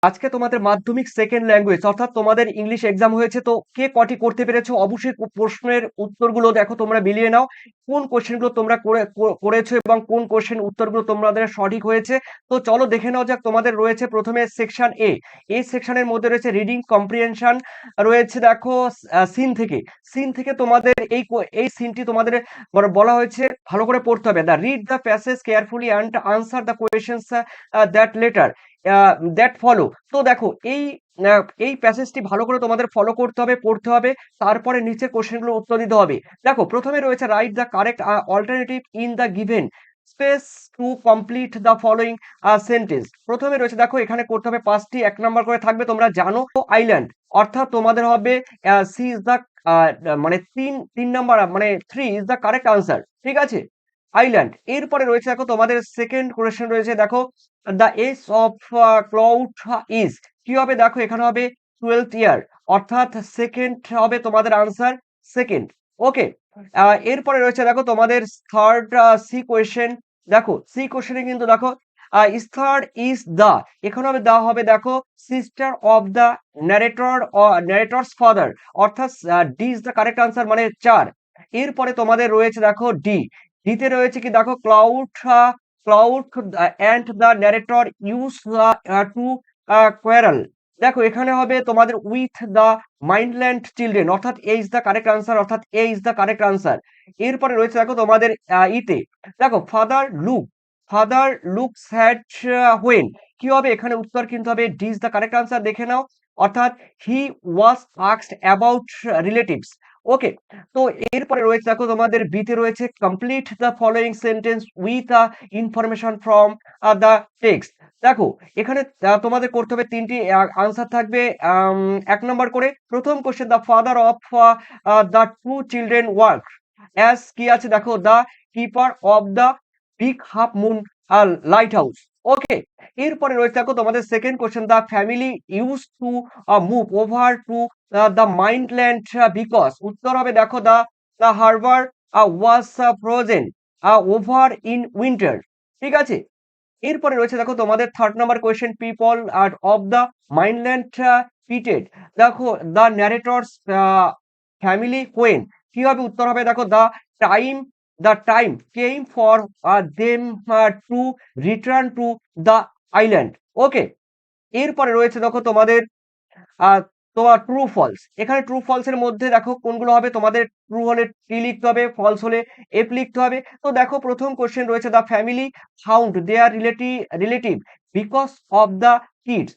আজকে তোমাদের মাধ্যমিক সেকেন্ড ল্যাঙ্গুয়েজ অর্থাৎ তোমাদের ইংলিশ এক্সাম হয়েছে, তো কে কটি করতে পেরেছো অবশ্যই প্রশ্নের উত্তরগুলো দেখো, তোমরা মিলিয়ে নাও কোন কোশ্চেনগুলো তোমরা করেছো এবং কোন কোশ্চেন উত্তরগুলো তোমাদের সঠিক হয়েছে। তো চলো দেখে নাও যাক। তোমাদের রয়েছে প্রথমে সেকশন এ। এই সেকশনের মধ্যে রয়েছে রিডিং কম্প্রিহেনশন, রয়েছে দেখো সিন থেকে তোমাদের এই সিনটি তোমাদের বলা হয়েছে ভালো করে পড়তে হবে। The read the passage carefully and answer the questions that letter that follow. তো দেখো এই প্যাসেজটি ভালো করে তোমাদের ফলো করতে হবে, পড়তে হবে, তারপরে নিচের কোশ্চেনগুলোর উত্তর দিতে হবে। দেখো প্রথমে রয়েছে write the correct alternative in the given space to complete the following sentence. প্রথমে রয়েছে দেখো এখানে করতে হবে পাঁচটি, 1 নাম্বার করে থাকবে। তোমরা জানো আইল্যান্ড, অর্থাৎ তোমাদের হবে সি ইজ দ্য মানে তিন নাম্বার মানে 3 ইজ দ্য কারেক্ট আনসার, ঠিক আছে, আইল্যান্ড। এরপরে রয়েছে দেখো তোমাদের সেকেন্ড কোশ্চেন রয়েছে দেখো the age of cloud is, কি হবে দেখো এখানে হবে 12th ইয়ার, অর্থাৎ সেকেন্ড হবে তোমাদের আনসার, সেকেন্ড। ওকে, এরপরে রয়েছে দেখো তোমাদের থার্ড সি কোয়েশ্চেন। দেখো সি কোয়েশ্চেনে কিন্তু দেখো থার্ড ইজ দা, এখানে হবে দা হবে দেখো sister of the narrator narrator's father, অর্থাৎ D is the correct answer মানে 4। এরপরে তোমাদের রয়েছে দেখো ডি, ডিতে রয়েছে কি দেখো cloud and the narrator use to quarrel. দেখো এখানে হবে তোমাদের উইথ দ্য মাইন্ডল্যান্ড চিলড্রেন, অর্থাৎ এ ইজ দ্য কারেক্ট আনসার, অর্থাৎ এ ইজ দ্য কারেক্ট আনসার। এরপরে রয়েছে দেখো তোমাদের ইতে দেখো ফাদার লুক স্যাড হোয়েন, কি হবে এখানে উত্তর কিন্তু হবে D is the correct answer, দেখে নাও, অর্থাৎ হি ওয়াজ আস্কড অ্যাবাউট রিলেটিভস। ওকে, তো এরপরে রয়েছে দেখো তোমাদের বিতে রয়েছে complete the following sentence with information from the text. দেখো এখানে তোমাদের করতে হবে তিনটি আনসার থাকবে 1 নম্বর করে। প্রথম question the father of the two children work as, কি আছে দেখো the keeper of the big half moon lighthouse. Okay, এরপরে রয়েছে দেখো তোমাদের second question the family used to move over to the mainland because, উত্তর হবে দেখো the harbour was frozen over in winter, ঠিক আছে। এরপরে রয়েছে দেখো তোমাদের third number question people are of the mainland pitied, দেখো দ্য ন্যারেটরস ফ্যামিলি হোয়েন, কি হবে উত্তর হবে দেখো time time came for them to return to the island. Okay, এরপরে রয়েছে দেখো তোমাদের আহ তোমার ট্রু ফলস। এখানে ট্রু ফলস এর মধ্যে দেখো কোনগুলো হবে, তোমাদের ট্রু হলে টি লিখতে হবে, ফলস হলে এফ লিখতে হবে। তো দেখো প্রথম কোশ্চেন রয়েছে the family found their relative because of the kids,